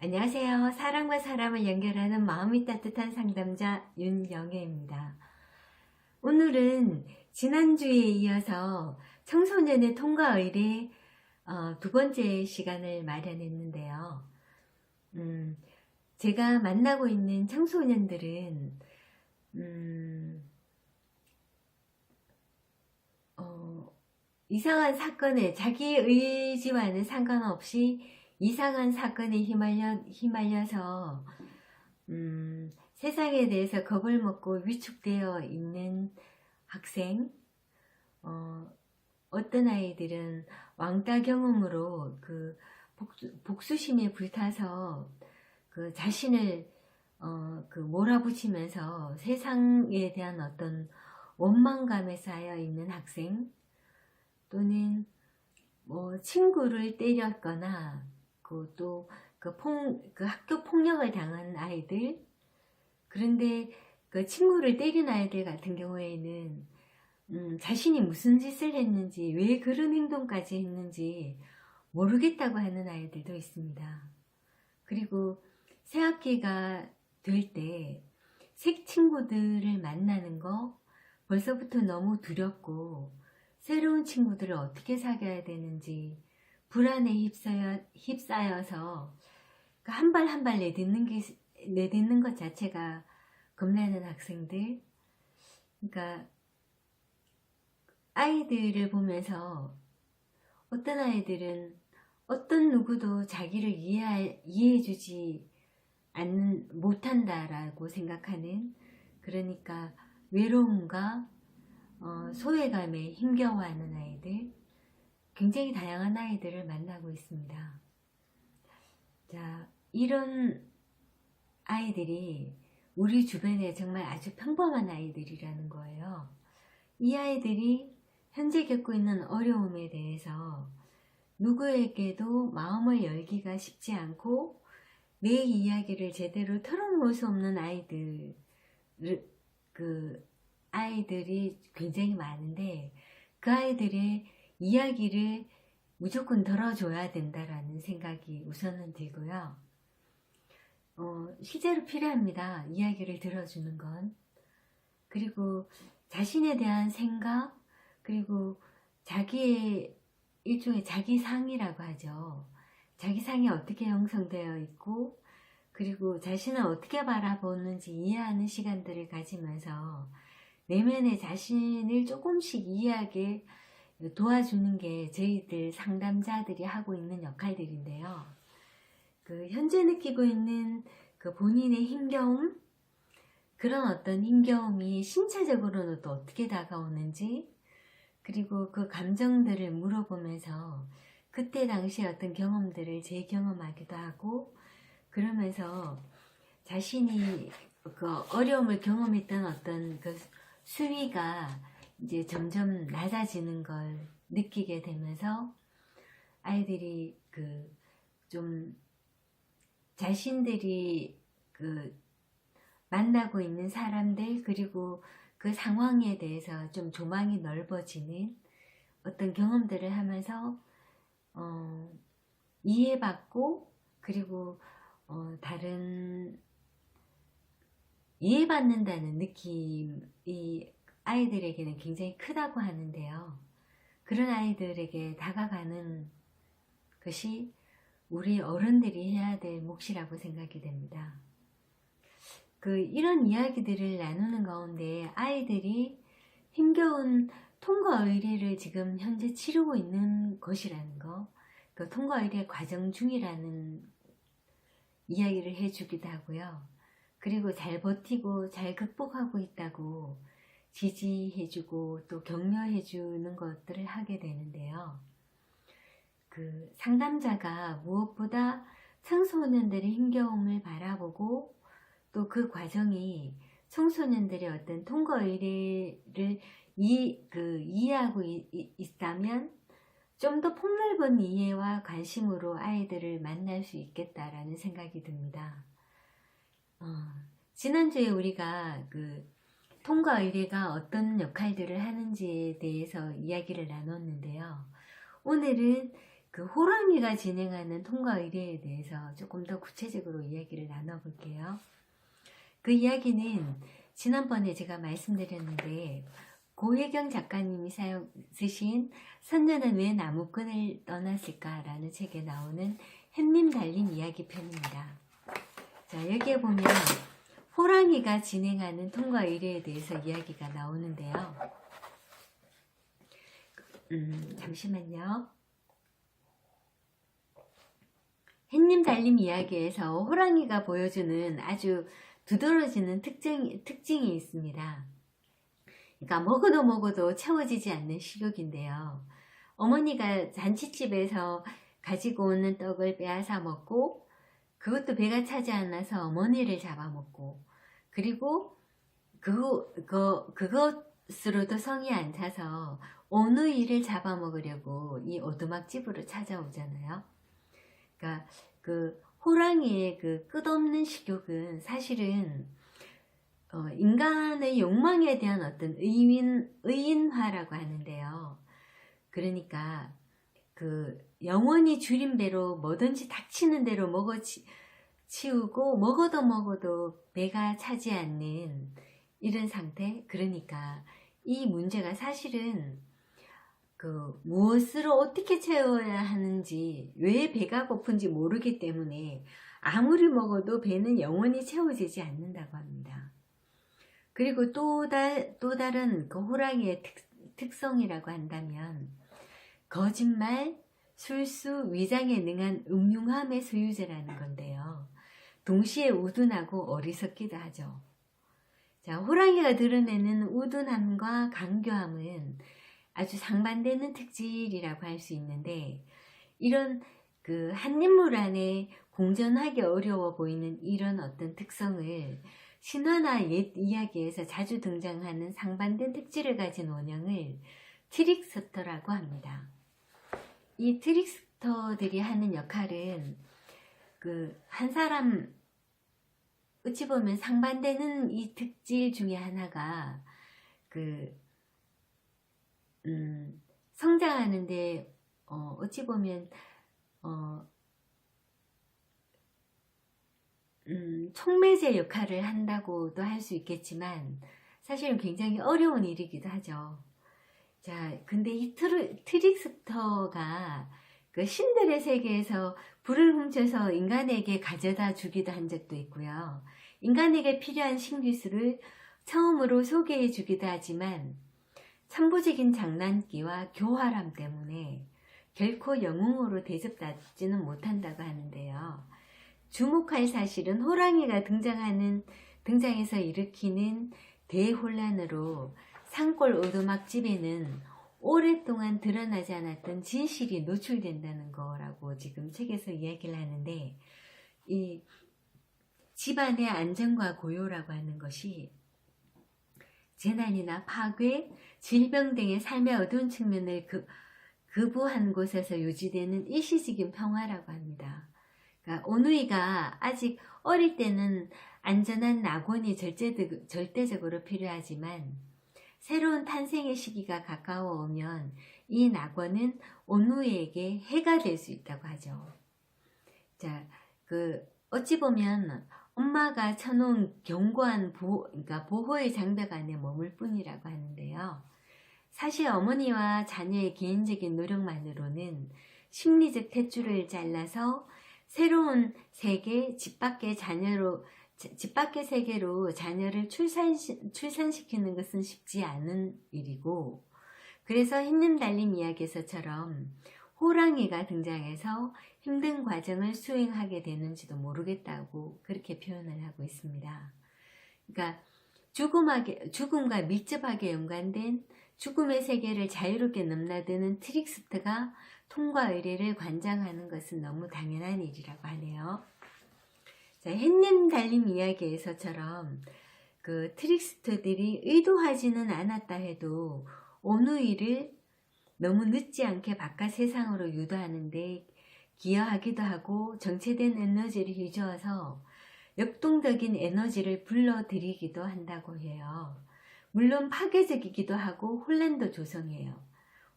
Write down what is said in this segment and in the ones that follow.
안녕하세요. 사람과 사람을 연결하는 마음이 따뜻한 상담자 윤영애입니다. 오늘은 지난주에 이어서 청소년의 통과 의뢰 두 번째 시간을 마련했는데요. 제가 만나고 있는 청소년들은 이상한 사건에 자기 의지와는 상관없이 이상한 사건에 휘말려서 세상에 대해서 겁을 먹고 위축되어 있는 학생, 어떤 아이들은 왕따 경험으로 그 복수심에 불타서 그 자신을 몰아붙이면서 세상에 대한 어떤 원망감에 쌓여 있는 학생, 또는 뭐 친구를 때렸거나 또 그 학교 폭력을 당한 아이들, 그런데 그 친구를 때린 아이들 같은 경우에는 자신이 무슨 짓을 했는지, 왜 그런 행동까지 했는지 모르겠다고 하는 아이들도 있습니다. 그리고 새학기가 될 때 새 친구들을 만나는 거 벌써부터 너무 두렵고, 새로운 친구들을 어떻게 사귀어야 되는지 불안에 휩싸여서 한 발 한 발 내딛는 것 자체가 겁나는 학생들. 그러니까 아이들을 보면서 어떤 아이들은 어떤 누구도 자기를 이해해주지 못한다라고 생각하는, 그러니까 외로움과 소외감에 힘겨워하는 아이들, 굉장히 다양한 아이들을 만나고 있습니다. 자, 이런 아이들이 우리 주변에 정말 아주 평범한 아이들이라는 거예요. 이 아이들이 현재 겪고 있는 어려움에 대해서 누구에게도 마음을 열기가 쉽지 않고 내 이야기를 제대로 털어놓을 수 없는 아이들이 굉장히 많은데, 그 아이들의 이야기를 무조건 들어줘야 된다라는 생각이 우선은 들고요. 실제로 필요합니다. 이야기를 들어주는 건. 그리고 자신에 대한 생각, 그리고 자기의 일종의 자기상이라고 하죠. 자기상이 어떻게 형성되어 있고, 그리고 자신을 어떻게 바라보는지 이해하는 시간들을 가지면서 내면의 자신을 조금씩 이해하게 도와주는 게 저희들 상담자들이 하고 있는 역할들인데요. 현재 느끼고 있는 본인의 힘겨움, 그런 어떤 힘겨움이 신체적으로는 또 어떻게 다가오는지, 그리고 그 감정들을 물어보면서 그때 당시 어떤 경험들을 재경험하기도 하고, 그러면서 자신이 그 어려움을 경험했던 어떤 그 수위가 이제 점점 낮아지는 걸 느끼게 되면서 아이들이 좀 자신들이 만나고 있는 사람들, 그리고 그 상황에 대해서 좀 조망이 넓어지는 어떤 경험들을 하면서 이해받고, 그리고 다른 이해받는다는 느낌이 아이들에게는 굉장히 크다고 하는데요. 그런 아이들에게 다가가는 것이 우리 어른들이 해야 될 몫이라고 생각이 됩니다. 이런 이야기들을 나누는 가운데 아이들이 힘겨운 통과 의례를 지금 현재 치르고 있는 것이라는 거, 그 통과 의례 과정 중이라는 이야기를 해주기도 하고요. 그리고 잘 버티고 잘 극복하고 있다고 지지해주고 또 격려해주는 것들을 하게 되는데요. 상담자가 무엇보다 청소년들의 힘겨움을 바라보고, 또 그 과정이 청소년들의 어떤 통과 의례를 이해하고 있다면 좀 더 폭넓은 이해와 관심으로 아이들을 만날 수 있겠다라는 생각이 듭니다. 지난주에 우리가 통과 의례가 어떤 역할들을 하는지에 대해서 이야기를 나눴는데요. 오늘은 그 호랑이가 진행하는 통과 의뢰에 대해서 조금 더 구체적으로 이야기를 나눠볼게요. 그 이야기는 지난번에 제가 말씀드렸는데 고혜경 작가님이 쓰신 선녀는 왜 나무꾼을 떠났을까 라는 책에 나오는 햇님 달린 이야기 편입니다. 자, 여기에 보면 호랑이가 진행하는 통과 의뢰에 대해서 이야기가 나오는데요. 잠시만요. 햇님 달림 이야기에서 호랑이가 보여주는 아주 두드러지는 특징이 있습니다. 그러니까 먹어도 채워지지 않는 식욕인데요. 어머니가 잔치집에서 가지고 오는 떡을 빼앗아 먹고 그것도 배가 차지 않아서 어머니를 잡아먹고 그리고 그것으로도 성이 안 차서 오누이를 잡아먹으려고 이 오두막집으로 찾아오잖아요. 그러니까 그 호랑이의 그 끝없는 식욕은 사실은 인간의 욕망에 대한 어떤 의인화라고 하는데요. 그러니까 그 영원히 줄인 배로 뭐든지 닥치는 대로 치우고 먹어도 배가 차지 않는 이런 상태. 그러니까 이 문제가 사실은 그 무엇으로 어떻게 채워야 하는지 왜 배가 고픈지 모르기 때문에 아무리 먹어도 배는 영원히 채워지지 않는다고 합니다. 그리고 또 다른 그 호랑이의 특성이라고 한다면 거짓말, 술수, 위장에 능한 음흉함의 소유자라는 건데요. 동시에 우둔하고 어리석기도 하죠. 자, 호랑이가 드러내는 우둔함과 강교함은 아주 상반되는 특질이라고 할 수 있는데 이런 그 한 인물 안에 공존하기 어려워 보이는 이런 어떤 특성을 신화나 옛 이야기에서 자주 등장하는 상반된 특질을 가진 원형을 트릭스터라고 합니다. 이 트릭스터들이 하는 역할은 그 한 사람 어찌 보면 상반되는 이 특질 중에 하나가 그 성장하는데 어찌 보면 촉매제 역할을 한다고도 할 수 있겠지만 사실은 굉장히 어려운 일이기도 하죠. 자, 근데 이 트릭스터가 그 신들의 세계에서 불을 훔쳐서 인간에게 가져다 주기도 한 적도 있고요. 인간에게 필요한 신기술을 처음으로 소개해 주기도 하지만 천부적인 장난기와 교활함 때문에 결코 영웅으로 대접받지는 못한다고 하는데요. 주목할 사실은 호랑이가 등장해서 일으키는 대혼란으로 산골 오두막집에는 오랫동안 드러나지 않았던 진실이 노출된다는 거라고 지금 책에서 이야기를 하는데 이 집안의 안정과 고요라고 하는 것이 재난이나 파괴, 질병 등의 삶의 어두운 측면을 거부한 곳에서 유지되는 일시적인 평화라고 합니다. 그러니까 오누이가 아직 어릴 때는 안전한 낙원이 절대적으로 필요하지만 새로운 탄생의 시기가 가까워 오면 이 낙원은 오누이에게 해가 될 수 있다고 하죠. 자, 어찌 보면 엄마가 쳐놓은 견고한 그러니까 보호의 장벽 안에 머물 뿐이라고 하는데요. 사실 어머니와 자녀의 개인적인 노력만으로는 심리적 탯줄을 잘라서 새로운 세계, 집 밖의 세계로 자녀를 출산시키는 것은 쉽지 않은 일이고, 그래서 햇님 달림 이야기에서처럼 호랑이가 등장해서 힘든 과정을 수행하게 되는지도 모르겠다고 그렇게 표현을 하고 있습니다. 그러니까 죽음과 밀접하게 연관된 죽음의 세계를 자유롭게 넘나드는 트릭스터가 통과 의뢰를 관장하는 것은 너무 당연한 일이라고 하네요. 자, 햇님 달림 이야기에서처럼 그 트릭스터들이 의도하지는 않았다 해도 오누이를 너무 늦지 않게 바깥 세상으로 유도하는데 기여하기도 하고 정체된 에너지를 휘저어서 역동적인 에너지를 불러들이기도 한다고 해요. 물론 파괴적이기도 하고 혼란도 조성해요.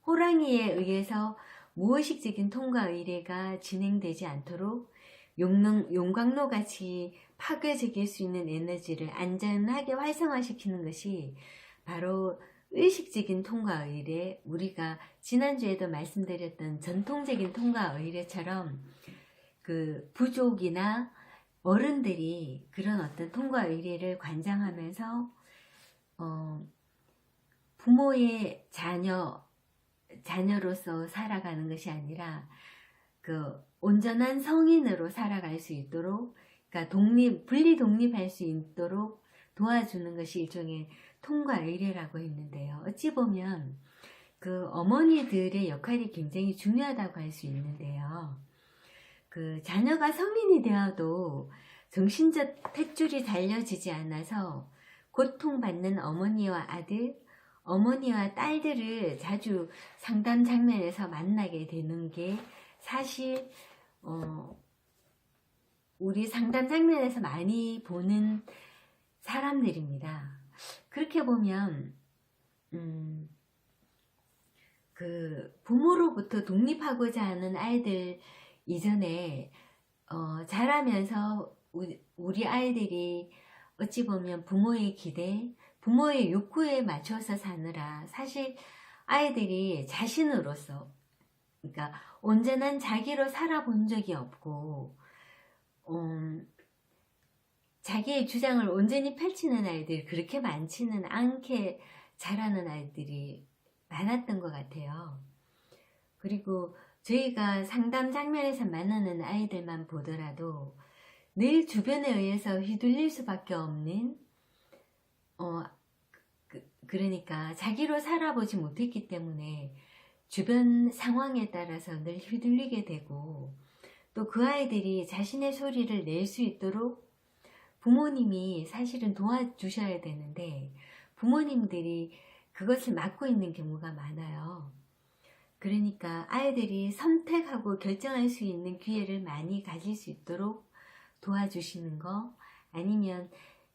호랑이에 의해서 무의식적인 통과 의례가 진행되지 않도록 용광로 같이 파괴적일 수 있는 에너지를 안전하게 활성화시키는 것이 바로 의식적인 통과 의례, 우리가 지난주에도 말씀드렸던 전통적인 통과 의례처럼 그 부족이나 어른들이 그런 어떤 통과 의례를 관장하면서 부모의 자녀로서 살아가는 것이 아니라 그 온전한 성인으로 살아갈 수 있도록, 그러니까 분리 독립할 수 있도록 도와주는 것이 일종의 통과 의례라고 했는데요. 어찌 보면 그 어머니들의 역할이 굉장히 중요하다고 할 수 있는데요. 그 자녀가 성인이 되어도 정신적 탯줄이 달려지지 않아서 고통받는 어머니와 아들, 어머니와 딸들을 자주 상담 장면에서 만나게 되는 게 사실 우리 상담 장면에서 많이 보는 사람들입니다. 그렇게 보면 그 부모로부터 독립하고자 하는 아이들 이전에 자라면서 우리 아이들이 어찌 보면 부모의 기대, 부모의 욕구에 맞춰서 사느라 사실 아이들이 자신으로서, 그러니까 온전한 자기로 살아본 적이 없고 자기의 주장을 온전히 펼치는 아이들이 그렇게 많지는 않게 자라는 아이들이 많았던 것 같아요. 그리고 저희가 상담 장면에서 만나는 아이들만 보더라도 늘 주변에 의해서 휘둘릴 수밖에 없는 그러니까 자기로 살아보지 못했기 때문에 주변 상황에 따라서 늘 휘둘리게 되고, 또 그 아이들이 자신의 소리를 낼 수 있도록 부모님이 사실은 도와주셔야 되는데 부모님들이 그것을 막고 있는 경우가 많아요. 그러니까 아이들이 선택하고 결정할 수 있는 기회를 많이 가질 수 있도록 도와주시는 거, 아니면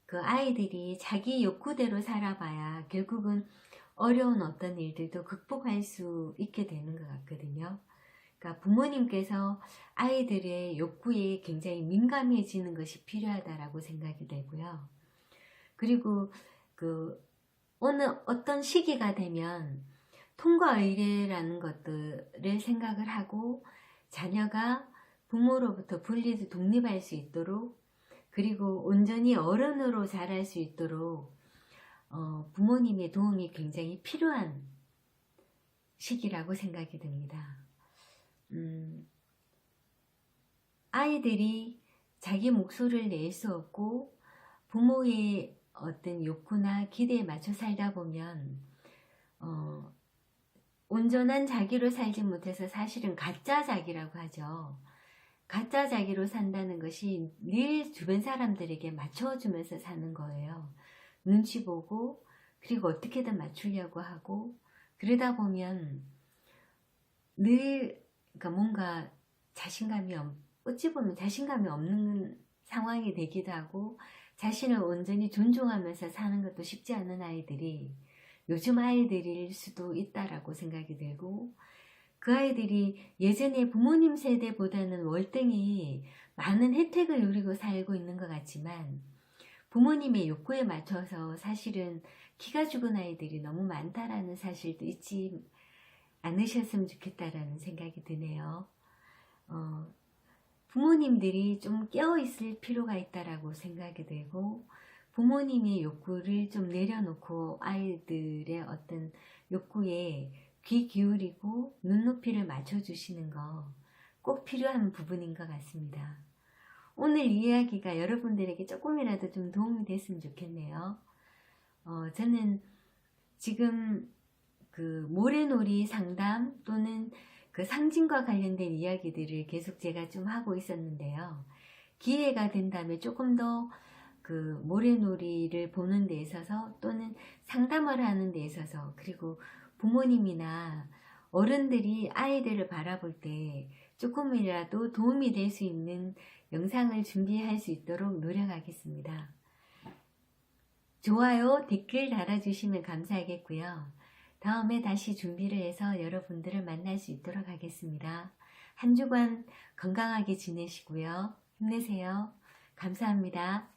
그 아이들이 자기 욕구대로 살아봐야 결국은 어려운 어떤 일들도 극복할 수 있게 되는 것 같거든요. 그러니까 부모님께서 아이들의 욕구에 굉장히 민감해지는 것이 필요하다라고 생각이 되고요. 그리고 그 어떤 시기가 되면 통과 의례라는 것들을 생각을 하고 자녀가 부모로부터 분리해서 독립할 수 있도록, 그리고 온전히 어른으로 자랄 수 있도록 부모님의 도움이 굉장히 필요한 시기라고 생각이 듭니다. 아이들이 자기 목소리를 낼 수 없고 부모의 어떤 욕구나 기대에 맞춰 살다 보면 온전한 자기로 살지 못해서 사실은 가짜 자기라고 하죠. 가짜 자기로 산다는 것이 늘 주변 사람들에게 맞춰주면서 사는 거예요. 눈치 보고, 그리고 어떻게든 맞추려고 하고, 그러다 보면 늘 그러니까 뭔가 어찌 보면 자신감이 없는 상황이 되기도 하고, 자신을 온전히 존중하면서 사는 것도 쉽지 않은 아이들이 요즘 아이들일 수도 있다라고 생각이 들고, 그 아이들이 예전에 부모님 세대보다는 월등히 많은 혜택을 누리고 살고 있는 것 같지만 부모님의 욕구에 맞춰서 사실은 기가 죽은 아이들이 너무 많다라는 사실도 잊지 않으셨으면 좋겠다라는 생각이 드네요. 부모님들이 좀 깨어있을 필요가 있다라고 생각이 들고, 부모님의 욕구를 좀 내려놓고 아이들의 어떤 욕구에 귀 기울이고 눈높이를 맞춰주시는 거 꼭 필요한 부분인 것 같습니다. 오늘 이야기가 여러분들에게 조금이라도 좀 도움이 됐으면 좋겠네요. 저는 지금 그 모래놀이 상담 또는 그 상징과 관련된 이야기들을 계속 제가 좀 하고 있었는데요. 기회가 된다면 조금 더 그 모래놀이를 보는 데 있어서 또는 상담을 하는 데 있어서, 그리고 부모님이나 어른들이 아이들을 바라볼 때 조금이라도 도움이 될 수 있는 영상을 준비할 수 있도록 노력하겠습니다. 좋아요, 댓글 달아주시면 감사하겠고요. 다음에 다시 준비를 해서 여러분들을 만날 수 있도록 하겠습니다. 한 주간 건강하게 지내시고요. 힘내세요. 감사합니다.